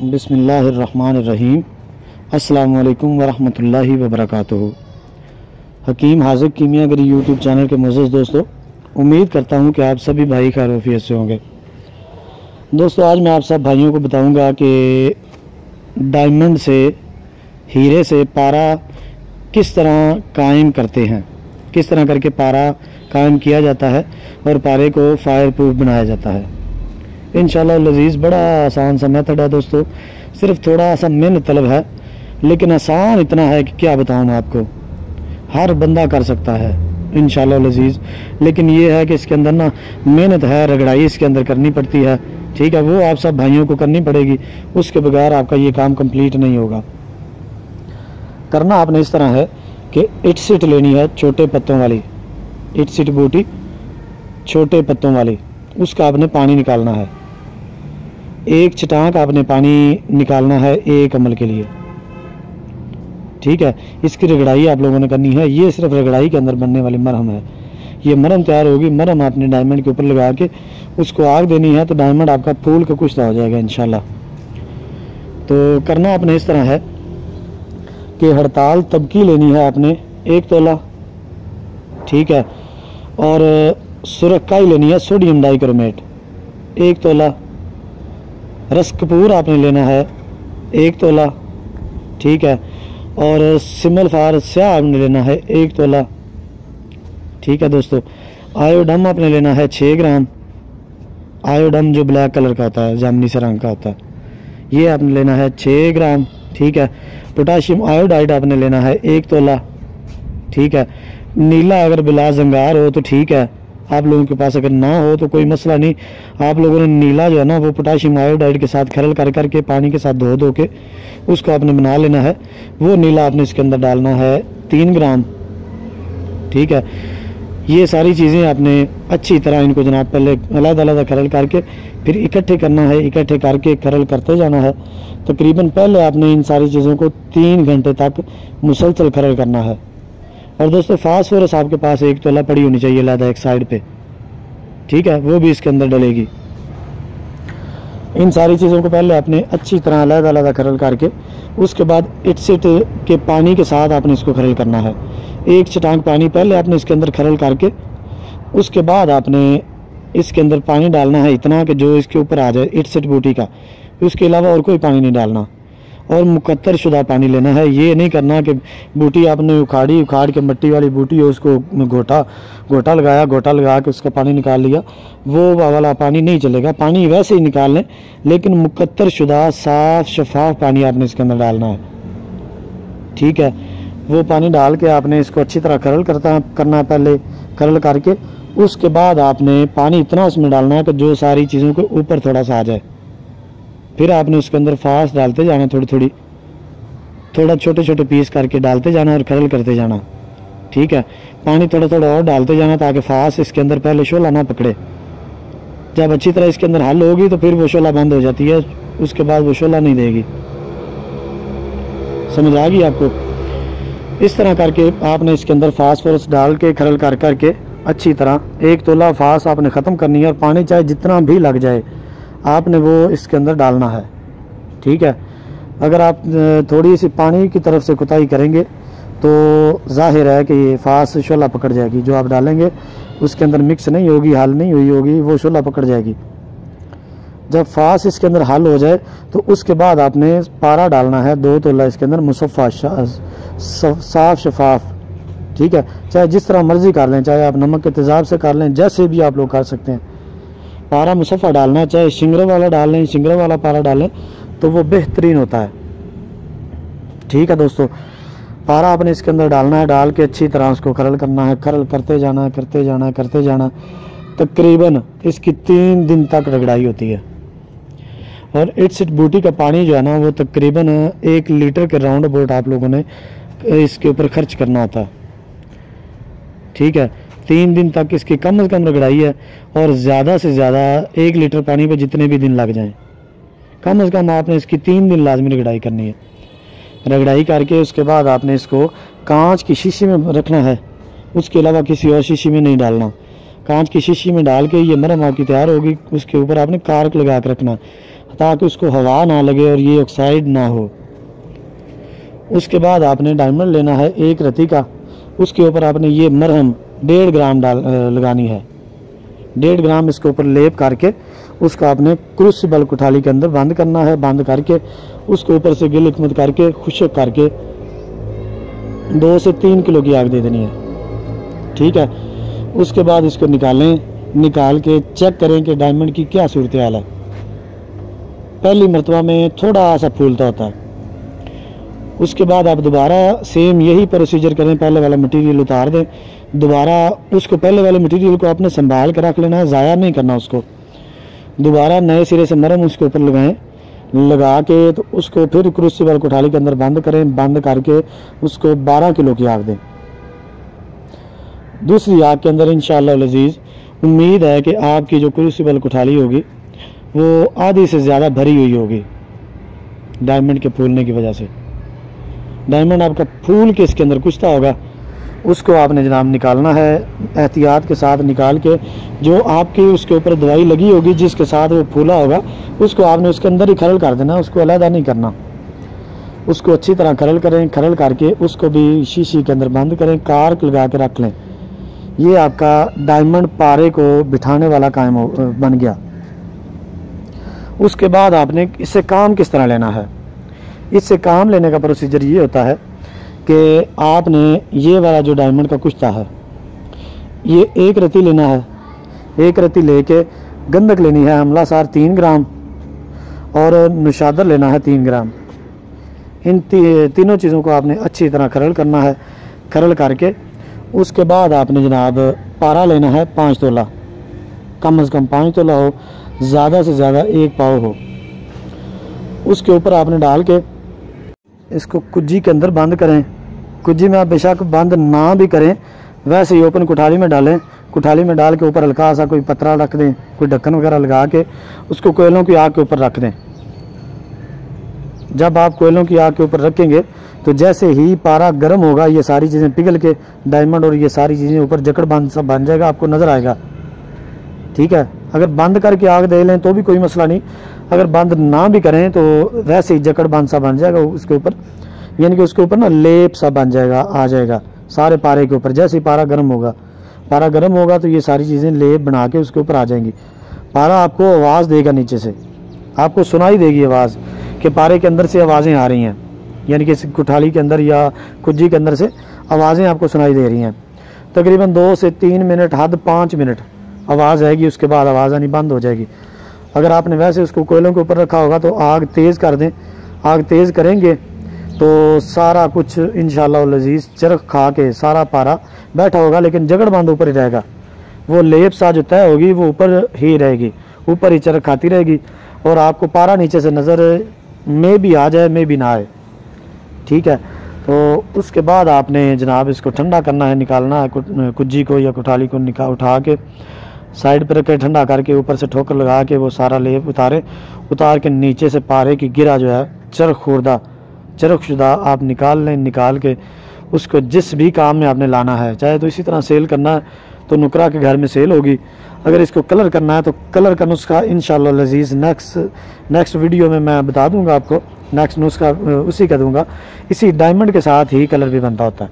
बिस्मिल्लाहिर्रहमानिर्रहीम। अस्सलामु अलैकुम वरहमतुल्लाहि वबरकातुहू। हकीम हाज़िर कीमियागरी यूट्यूब चैनल के मुअज़्ज़ज़ दोस्तों, उम्मीद करता हूँ कि आप सभी भाई खैर-ओ-आफ़ियत से होंगे। दोस्तों, आज मैं आप सब भाइयों को बताऊँगा कि डायमंड से, हीरे से पारा किस तरह कायम करते हैं, किस तरह करके पारा कायम किया जाता है और पारे को फायर प्रूफ बनाया जाता है। इंशाअल्लाह लजीज़ बड़ा आसान सा मेथड है दोस्तों, सिर्फ थोड़ा सा मेहनत तलब है, लेकिन आसान इतना है कि क्या बताऊँ मैं आपको, हर बंदा कर सकता है इंशाअल्लाह लजीज़। लेकिन ये है कि इसके अंदर ना मेहनत है, रगड़ाई इसके अंदर करनी पड़ती है, ठीक है। वो आप सब भाइयों को करनी पड़ेगी, उसके बगैर आपका ये काम कंप्लीट नहीं होगा। करना आपने इस तरह है कि इटसिट लेनी है, छोटे पत्तों वाली इटसिट बूटी, छोटे पत्तों वाली, उसका आपने पानी निकालना है। एक चटाक आपने पानी निकालना है एक अमल के लिए, ठीक है। इसकी रगड़ाई आप लोगों ने करनी है, ये सिर्फ रगड़ाई के अंदर बनने वाली मरहम है। ये मरहम तैयार होगी, मरहम आपने डायमंड के ऊपर लगा के उसको आग देनी है, तो डायमंड आपका फूल का कुछ हो जाएगा इंशाल्लाह। तो करना आपने इस तरह है कि हड़ताल तबकी लेनी है आपने 1 तोला, ठीक है, और सुरकाई लेनी है सोडियम डाइक्रोमेट 1 तोला, रस कपूर आपने लेना है 1 तोला, ठीक है, और सिमल फार स्याह आपने लेना है 1 तोला, ठीक है दोस्तों। आयोडम आपने लेना है 6 ग्राम, आयोडम जो ब्लैक कलर का होता है, जामनी से रंग का होता है, ये आपने लेना है 6 ग्राम, ठीक है। पोटाशियम आयोडाइड आपने लेना है 1 तोला, ठीक है। नीला अगर बिला जंगार हो तो ठीक है, आप लोगों के पास अगर ना हो तो कोई मसला नहीं। आप लोगों ने नीला जो है ना वो पोटाशियम आयोडाइड के साथ खरल कर करके पानी के साथ धो के उसको आपने बना लेना है। वो नीला आपने इसके अंदर डालना है 3 ग्राम, ठीक है। ये सारी चीज़ें आपने अच्छी तरह इनको जनाब पहले अलग-अलग खरल करके फिर इकट्ठे करना है, इकट्ठे करके खरल करते जाना है। तकरीबन पहले आपने इन सारी चीज़ों को 3 घंटे तक मुसलसल खरल करना है। और दोस्तों, फास्फोरस आपके पास 1 तोला पड़ी होनी चाहिए लहदा एक साइड पे, ठीक है, वो भी इसके अंदर डलेगी। इन सारी चीज़ों को पहले आपने अच्छी तरह अलग-अलग खरल करके उसके बाद इटसिट के पानी के साथ आपने इसको खरल करना है। एक चटांक पानी पहले आपने इसके अंदर खरल करके उसके बाद आपने इसके अंदर पानी डालना है इतना कि जो इसके ऊपर आ जाए इटसिट बूटी का, उसके अलावा और कोई पानी नहीं डालना। और मुकत्तर शुदा पानी लेना है। ये नहीं करना कि बूटी आपने उखाड़ के मट्टी वाली बूटी है उसको गोटा लगा के उसका पानी निकाल लिया, वो वाला पानी नहीं चलेगा। पानी वैसे ही निकाल लें, लेकिन मुकत्तर शुदा साफ शफाफ पानी आपने इसके अंदर डालना है, ठीक है। वो पानी डाल के आपने इसको अच्छी तरह खरल करना है। पहले खरल करके उसके बाद आपने पानी इतना उसमें डालना है कि जो सारी चीज़ों के ऊपर थोड़ा सा आ जाए। फिर आपने उसके अंदर फास्ट डालते जाना, थोड़ा छोटे छोटे पीस करके डालते जाना और खरल करते जाना, ठीक है। पानी थोड़ा और डालते जाना ताकि फास्ट इसके अंदर पहले शोला ना पकड़े। जब अच्छी तरह इसके अंदर हल होगी तो फिर वो शोला बंद हो जाती है, उसके बाद वो शोला नहीं देगी। समझ आ गई आपको? इस तरह करके आपने इसके अंदर फास्फोरस डाल के खरल कर करके अच्छी तरह 1 तोला फास्ट आपने ख़त्म करनी है। और पानी चाहे जितना भी लग जाए आपने वो इसके अंदर डालना है, ठीक है। अगर आप थोड़ी सी पानी की तरफ से कोताही करेंगे तो जाहिर है कि ये फास्ट शोला पकड़ जाएगी। जो आप डालेंगे उसके अंदर मिक्स नहीं होगी, हल नहीं हुई होगी, वो शोला पकड़ जाएगी। जब फास्ट इसके अंदर हल हो जाए तो उसके बाद आपने पारा डालना है 2 तोला इसके अंदर मुसफ़ा साफ शफाफ, ठीक है। चाहे जिस तरह मर्जी कर लें, चाहे आप नमक के तेज़ाब से कर लें, जैसे भी आप लोग कर सकते हैं। पारा मुसफ़ा डालना है, चाहे शिंगरे वाला डाल लें, शिंगरे वाला पारा डालें तो वो बेहतरीन होता है, ठीक है दोस्तों। पारा आपने इसके अंदर डालना है, डाल के अच्छी तरह उसको खरल करना है, खरल करते जाना। तकरीबन इसकी 3 दिन तक रगड़ाई होती है। और इटसिट बूटी का पानी जो है ना वो तकरीबन 1 लीटर के राउंड अबाउट आप लोगों ने इसके ऊपर खर्च करना होता है, ठीक है। 3 दिन तक इसकी कम से कम रगड़ाई है, और ज़्यादा से ज़्यादा 1 लीटर पानी पे जितने भी दिन लग जाएं, कम से कम आपने इसकी 3 दिन लाजमी रगड़ाई करनी है। रगड़ाई करके उसके बाद आपने इसको कांच की शीशी में रखना है, उसके अलावा किसी और शीशी में नहीं डालना। कांच की शीशी में डाल के ये मरहम आपकी तैयार होगी, उसके ऊपर आपने कार्क लगा के रखना। ताकि उसको हवा ना लगे और ये ऑक्साइड ना हो। उसके बाद आपने डायमंड लेना है 1 रत्ती का, उसके ऊपर आपने ये मरहम 1.5 ग्राम लगानी है। 1.5 ग्राम इसके ऊपर लेप करके उसको आपने क्रूसिबल कुठाली के अंदर बंद करना है। बंद करके उसके ऊपर से गिल हिकमत करके खुशक करके 2 से 3 किलो की आग दे देनी है। ठीक है, उसके बाद इसको निकालें, निकाल के चेक करें कि डायमंड की क्या सूरत हाल है। पहली मरतबा में थोड़ा सा फूलता होता है। उसके बाद आप दोबारा सेम यही प्रोसीजर करें, पहले वाला मटेरियल उतार दें, दोबारा उसको पहले वाले मटेरियल को आपने संभाल कर रख लेना है, ज़ाया नहीं करना उसको। दोबारा नए सिरे से मरहम उसके ऊपर लगाएं, लगा के तो उसको फिर क्रूसिबल कुठाली के अंदर बंद करें। बंद करके उसको 12 किलो की आग दें। दूसरी आग के अंदर इंशाअल्लाह अज़ीज़ उम्मीद है कि आपकी जो क्रूसिबल कुठाली होगी वो आधी से ज़्यादा भरी हुई होगी डायमंड के फूलने की वजह से। डायमंड आपका फूल के इसके अंदर कुछता होगा, उसको आपने जनाब निकालना है, एहतियात के साथ निकाल के जो आपकी उसके ऊपर दवाई लगी होगी जिसके साथ वो फूला होगा उसको आपने उसके अंदर ही खरल कर देना, उसको अलहदा नहीं करना। उसको अच्छी तरह खरल करें, खरल करके उसको भी शीशी के अंदर बंद करें, कार्क लगा के रख लें। ये आपका डायमंड पारे को बिठाने वाला कायम बन गया। उसके बाद आपने इससे काम किस तरह लेना है। इससे काम लेने का प्रोसीजर ये होता है कि आपने ये वाला जो डायमंड का कुश्ता है ये 1 रत्ती लेना है। 1 रत्ती लेके गंधक लेनी है अमला सार 3 ग्राम और नुशादर लेना है 3 ग्राम। इन तीनों चीज़ों को आपने अच्छी तरह खरल करना है। खरल करके उसके बाद आपने जनाब पारा लेना है 5 तोला, कम से कम 5 तोला हो, ज़्यादा से ज़्यादा 1 पाव हो। उसके ऊपर आपने डाल के इसको कुज्जी के अंदर बंद करें। कुज्जी में आप बेशक बंद ना भी करें, वैसे ही ओपन कुठाली में डालें। कुठाली में डाल के ऊपर हल्का सा कोई पतरा रख दें, कोई ढक्कन वगैरह लगा के उसको कोयलों की आग के ऊपर रख दें। जब आप कोयलों की आग के ऊपर रखेंगे तो जैसे ही पारा गर्म होगा ये सारी चीज़ें पिघल के डायमंड और ये सारी चीज़ें ऊपर जकड़ बंद सब बन जाएगा, आपको नज़र आएगा। ठीक है, अगर बंद करके आग दे लें तो भी कोई मसला नहीं, अगर बंद ना भी करें तो वैसे ही जकड़ बंद सा बन जाएगा उसके ऊपर, यानी कि उसके ऊपर ना लेप सा बन जाएगा, आ जाएगा सारे पारे के ऊपर। जैसे ही पारा गर्म होगा, पारा गर्म होगा तो ये सारी चीज़ें लेप बना के उसके ऊपर आ जाएंगी। पारा आपको आवाज़ देगा, नीचे से आपको सुनाई देगी आवाज़ कि पारे के अंदर से आवाज़ें आ रही हैं, यानी कि कुठाली के अंदर या कुज्जी के अंदर से आवाज़ें आपको सुनाई दे रही हैं। तकरीबन 2 से 3 मिनट, हद 5 मिनट आवाज़ आएगी, उसके बाद आवाज़ आनी बंद हो जाएगी। अगर आपने वैसे उसको कोयलों के ऊपर रखा होगा तो आग तेज़ कर दें। आग तेज़ करेंगे तो सारा कुछ इंशाअल्लाह अज़ीज़ चरख खा के सारा पारा बैठा होगा, लेकिन जगड़ बंद ऊपर ही रहेगा। वो लेप सा जो तय होगी वो ऊपर ही रहेगी, ऊपर ही चरख खाती रहेगी और आपको पारा नीचे से नज़र में भी आ जाए, में भी ना आए। ठीक है, तो उसके बाद आपने जनाब इसको ठंडा करना है, निकालना है कुज्जी को या कुठाली को उठा के साइड पर रखें, ठंडा करके ऊपर से ठोकर लगा के वो सारा लेप उतार के नीचे से पारे की गिरा जो है चरख शुदा आप निकाल लें। निकाल के उसको जिस भी काम में आपने लाना है, चाहे तो इसी तरह सेल करना है तो नुकरा के घर में सेल होगी, अगर इसको कलर करना है तो कलर का नुस्खा इंशाअल्लाह अज़ीज़ नेक्स्ट वीडियो में मैं बता दूंगा आपको। नेक्स्ट नुस्खा उसी का दूंगा, इसी डायमंड के साथ ही कलर भी बनता होता है।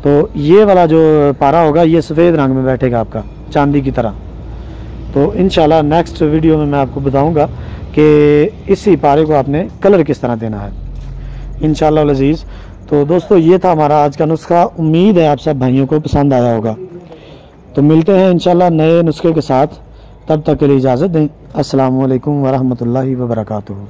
तो ये वाला जो पारा होगा ये सफ़ेद रंग में बैठेगा आपका, चांदी की तरह। तो इंशाल्लाह नेक्स्ट वीडियो में मैं आपको बताऊंगा कि इसी पारे को आपने कलर किस तरह देना है इंशाल्लाह अज़ीज़। तो दोस्तों ये था हमारा आज का नुस्खा, उम्मीद है आप सब भाइयों को पसंद आया होगा। तो मिलते हैं इंशाल्लाह नए नुस्खे के साथ, तब तक के लिए इजाज़त दें। अस्सलामु अलैकुम वरहमतुल्लाहि वबरकातुहू।